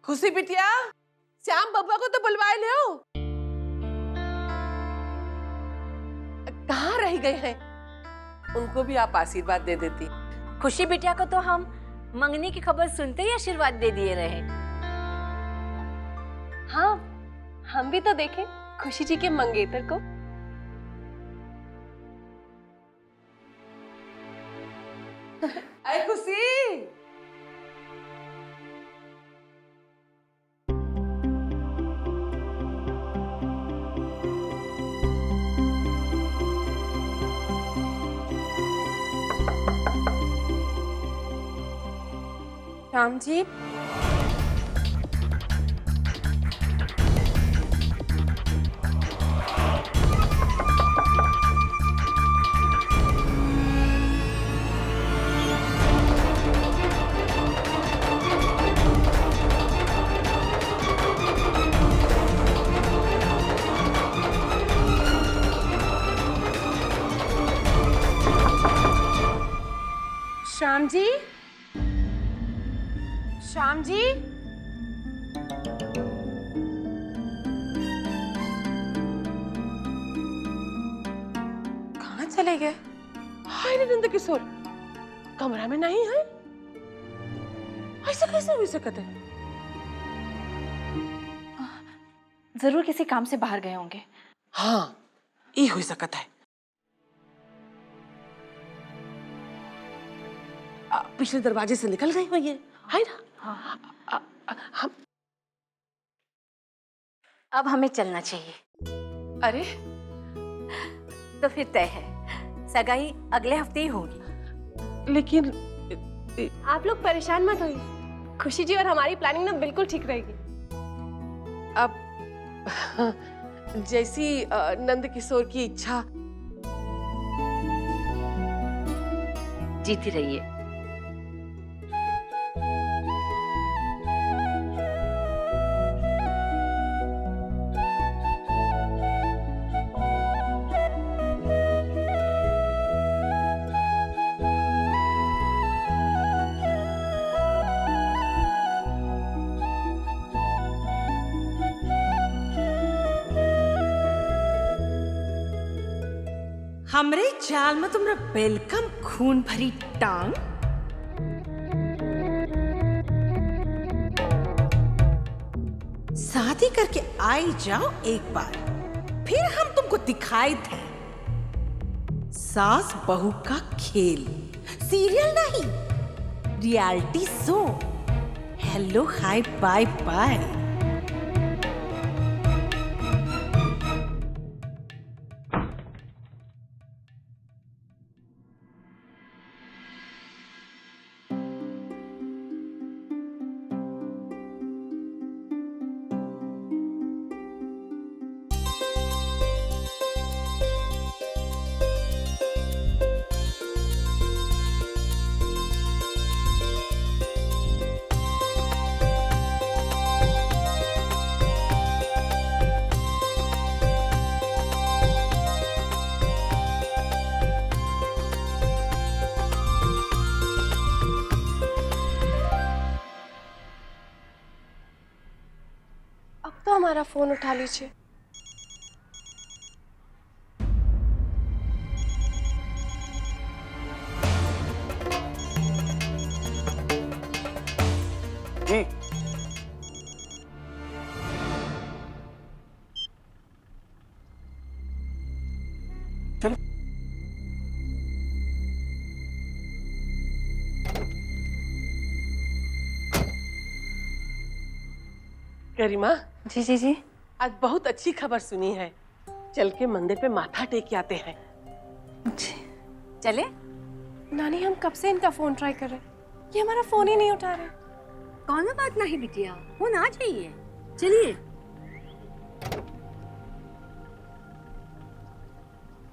खुशी बिटिया, श्याम बब्बा को तो बुलवाए लो। कहाँ रह गए हैं? उनको भी आप आशीर्वाद दे देती। खुशी बिटिया को तो हम मंगनी की खबर सुनते ही आशीर्वाद दे दिए रहे। हाँ, हम भी तो देखें खुशी जी के मंगेतर को। अरे खुशी, राम जी, श्याम जी, श्याम जी, कहाँ चले गए? हाय रे नंद किशोर, कमरा में नहीं है? ऐसा कैसे हो सकता है? जरूर किसी काम से बाहर गए होंगे। हाँ, ये हो सकता है। पिछले दरवाजे से निकल गई हो ये, है ना? हाँ। हम अब हमें चलना चाहिए। अरे, तो फिर तय है, सगाई अगले हफ्ते ही होगी। लेकिन आप लोग परेशान मत होइए। खुशी जी और हमारी प्लानिंग ना बिल्कुल ठीक रहेगी। अब जैसी नंद किशोर की इच्छा। जीती रहिए। हमरे जाल में तुमरा वेलकम खून भरी टांग। शादी करके आई जाओ एक बार, फिर हम तुमको दिखाई दें। सास बहू का खेल, सीरियल नहीं, reality show. Hello hi bye bye. अब तो हमारा फोन उठा लीजिए। जी, चलो। गरिमा, जी जी जी। आज बहुत अच्छी खबर सुनी है। चल के मंदिर पे माथा टेक के आते हैं। चले? नानी, हम कब से इनका फोन ट्राई कर रहे हैं, ये हमारा फोन ही नहीं उठा रहे। कौन बात नहीं बिटिया, फोन आ जाइए। चलिए।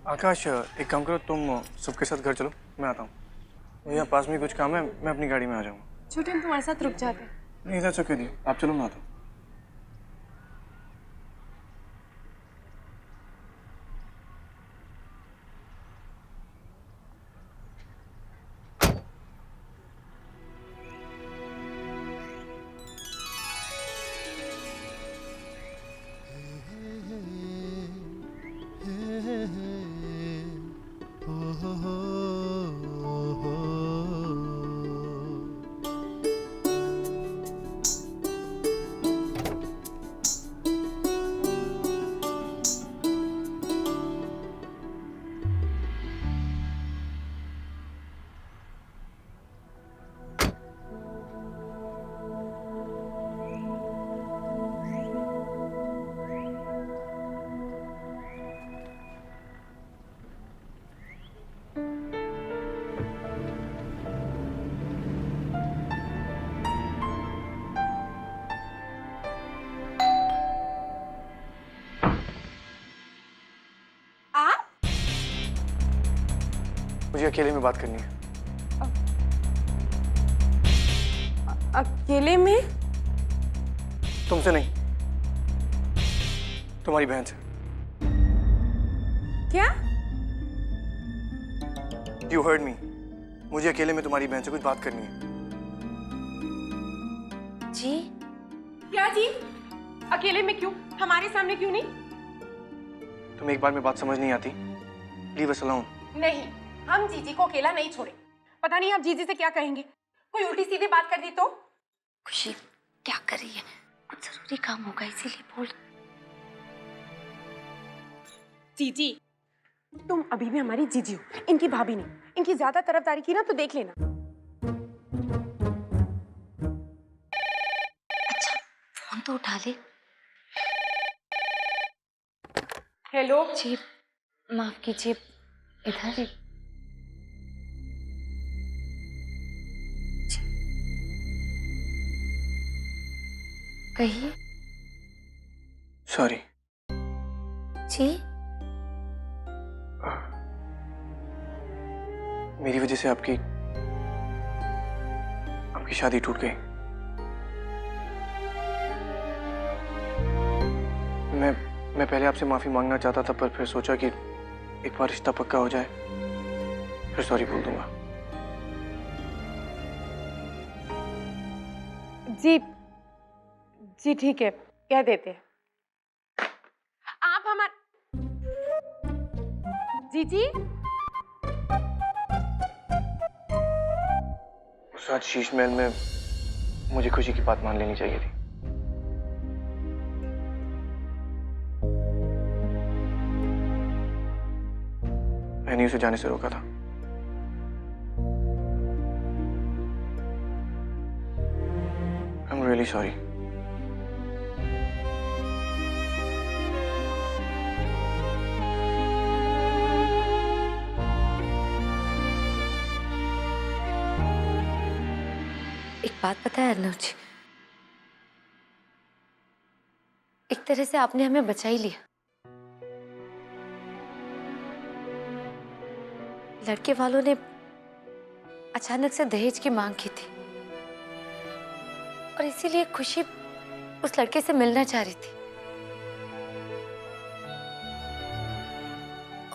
आकाश, एक काम करो, तुम सबके साथ घर चलो, मैं आता हूँ। यहाँ पास में कुछ काम है, मैं अपनी गाड़ी में आ जाऊँगा। छोटे, हम तुम्हारे साथ रुक जाते हैं। नहीं, इधर चुके नहीं, आप चलो, मैं आता हूँ। मुझे अकेले में बात करनी है। अकेले में? तुमसे नहीं, तुम्हारी बहन से। क्या? You heard me. मुझे अकेले में तुम्हारी बहन से कुछ बात करनी है। जी? क्या जी? अकेले में क्यों? हमारे सामने क्यों नहीं? तुम्हें एक बार में बात समझ नहीं आती? Leave us alone. नहीं, हम जीजी को अकेला नहीं छोड़े। पता नहीं आप जीजी से क्या कहेंगे। कोई उल्टी सीधी बात कर दी तो? खुशी क्या कर रही है? कुछ जरूरी काम होगा इसीलिए बोल। जीजी, तुम अभी भी हमारी जीजी हो, इनकी भाभी नहीं। इनकी ज्यादा तरफदारी की ना तो देख लेना। अच्छा, फोन तो उठा ले। हेलो जी, माफ कीजिए, इधर जी। कहिए। Sorry. जी? मेरी वजह से आपकी शादी टूट गई। मैं पहले आपसे माफी मांगना चाहता था, पर फिर सोचा कि एक बार रिश्ता पक्का हो जाए फिर सॉरी बोल दूंगा। जी जी ठीक है, कह देते हैं। आप हमारे जीजी? उस रात शीश महल में मुझे खुशी की बात मान लेनी चाहिए थी। मैंने उसे जाने से रोका था। I'm really sorry. एक बात पता है अर्नव जी, एक तरह से आपने हमें बचा ही लिया। लड़के वालों ने अचानक से दहेज की मांग की थी और इसीलिए खुशी उस लड़के से मिलना चाह रही थी।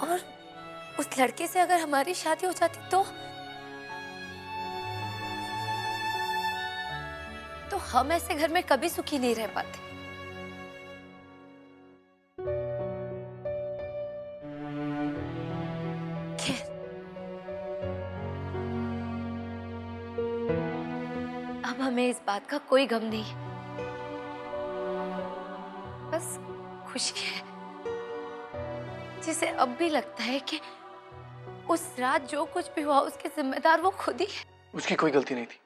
और उस लड़के से अगर हमारी शादी हो जाती तो हम ऐसे घर में कभी सुखी नहीं रह पाते। खैर, अब हमें इस बात का कोई गम नहीं है, बस खुशी है जिसे अब भी लगता है कि उस रात जो कुछ भी हुआ उसके जिम्मेदार वो खुद ही है। उसकी कोई गलती नहीं थी।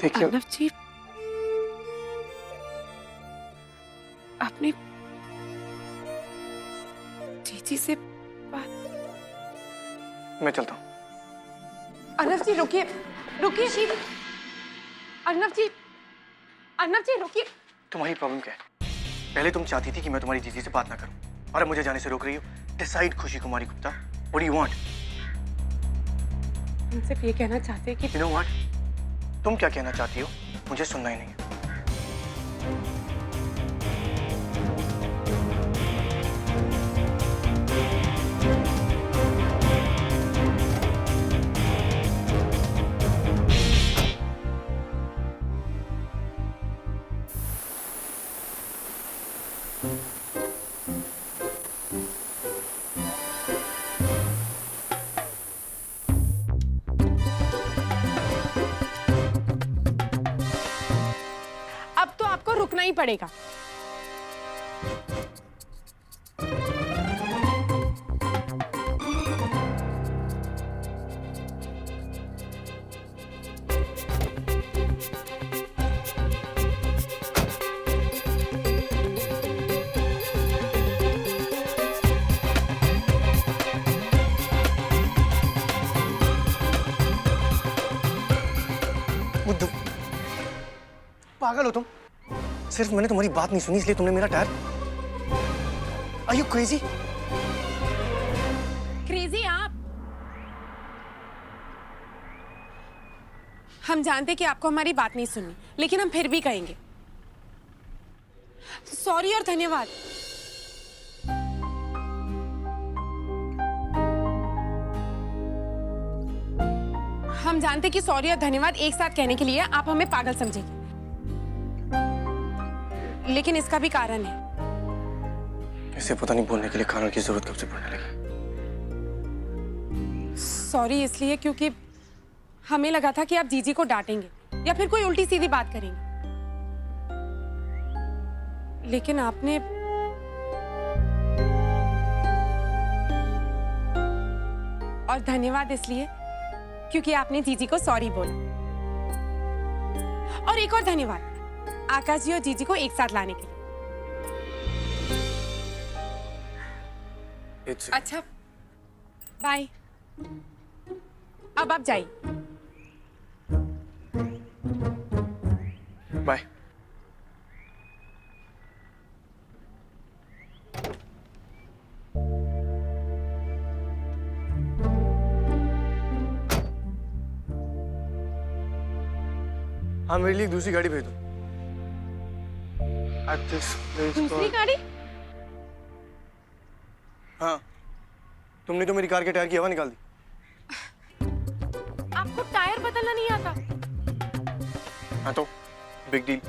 देखिए, अर्नव जी, आपने जीजी से बात? मैं चलता हूँ। अर्नव जी रुकिए, रुकिए। अर्नव जी रुकिए। तुम्हारी प्रॉब्लम क्या है? पहले तुम चाहती थी कि मैं तुम्हारी जीजी से बात ना करूं, और अब मुझे जाने से रोक रही हो। Decide Khushi Kumari Gupta, what do you want? हम सिर्फ ये कहना चाहते हैं कि यू नो व्हाट, तुम क्या कहना चाहती हो मुझे सुनना ही नहीं है। अब तो आपको रुकना ही पड़ेगा। बुद्धू, पागल हो तुम? सिर्फ मैंने तुम्हारी बात नहीं सुनी इसलिए तुमने मेरा tyre. Are you crazy? Crazy आप? हम जानते कि आपको हमारी बात नहीं सुननी, लेकिन हम फिर भी कहेंगे सॉरी और धन्यवाद। हम जानते कि सॉरी और धन्यवाद एक साथ कहने के लिए आप हमें पागल समझेंगे, लेकिन इसका भी कारण है। इसे पता नहीं बोलने के लिए कारण की जरूरत कब से पड़ने लगी। सॉरी इसलिए क्योंकि हमें लगा था कि आप जीजी को डांटेंगे या फिर कोई उल्टी सीधी बात करेंगे, लेकिन आपने और धन्यवाद इसलिए क्योंकि आपने जीजी को सॉरी बोला। और एक और धन्यवाद आकाश जी और जीजी को एक साथ लाने के लिए। अच्छा बाय, अब आप जाइए। बाय। हाँ, मेरे लिए एक दूसरी गाड़ी भेज दो। दूसरी गाड़ी? हाँ, तुमने तो मेरी कार के टायर की हवा निकाल दी। आपको टायर बदलना नहीं आता? हाँ तो बिग डील।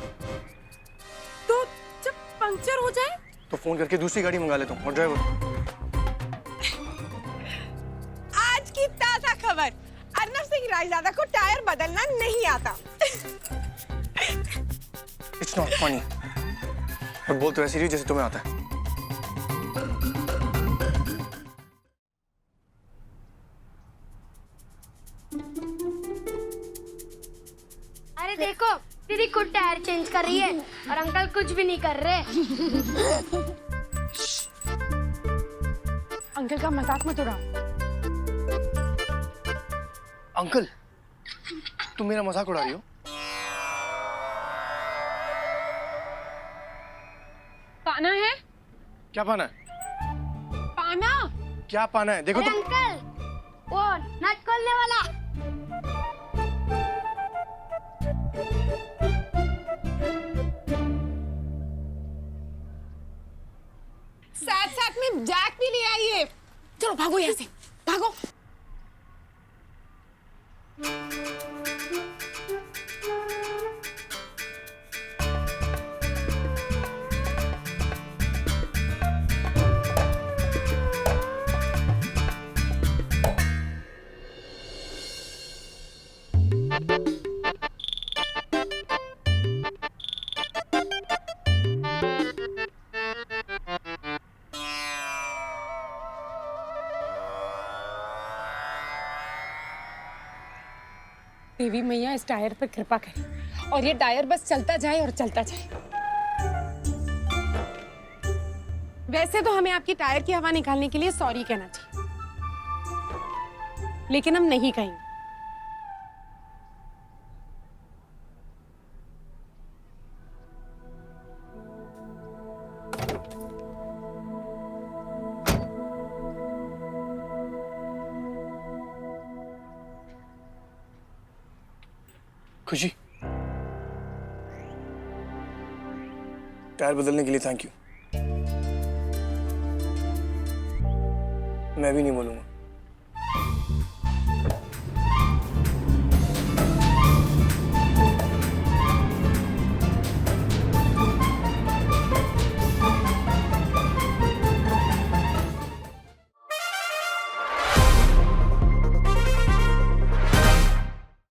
तो जब पंक्चर हो जाए तो फोन करके दूसरी गाड़ी मंगा लेता हूँ। और ड्राइवर, आज की ताजा खबर, अर्नब सिंह रायजादा को टायर बदलना नहीं आता। It's not funny. और बोल तो ऐसी रही जैसे तुम्हें आता है। अरे देखो, दीदी खुद टायर चेंज कर रही है और अंकल कुछ भी नहीं कर रहे। अंकल का मजाक मत उड़ाओ। अंकल, तुम मेरा मजाक उड़ा रही हो? पाना है? क्या पाना है? पाना? क्या पाना है? देखो अरे तुम। अंकल, वो नट खोलने वाला। साथ साथ में जैक भी ले आइए। चलो भागो यहाँ से, भागो। देवी मैया इस टायर पर कृपा करें और ये टायर बस चलता जाए और चलता जाए। वैसे तो हमें आपकी टायर की हवा निकालने के लिए सॉरी कहना चाहिए, लेकिन हम नहीं कहेंगे। खुशी, टायर बदलने के लिए थैंक यू। मैं भी नहीं बोलूंगा।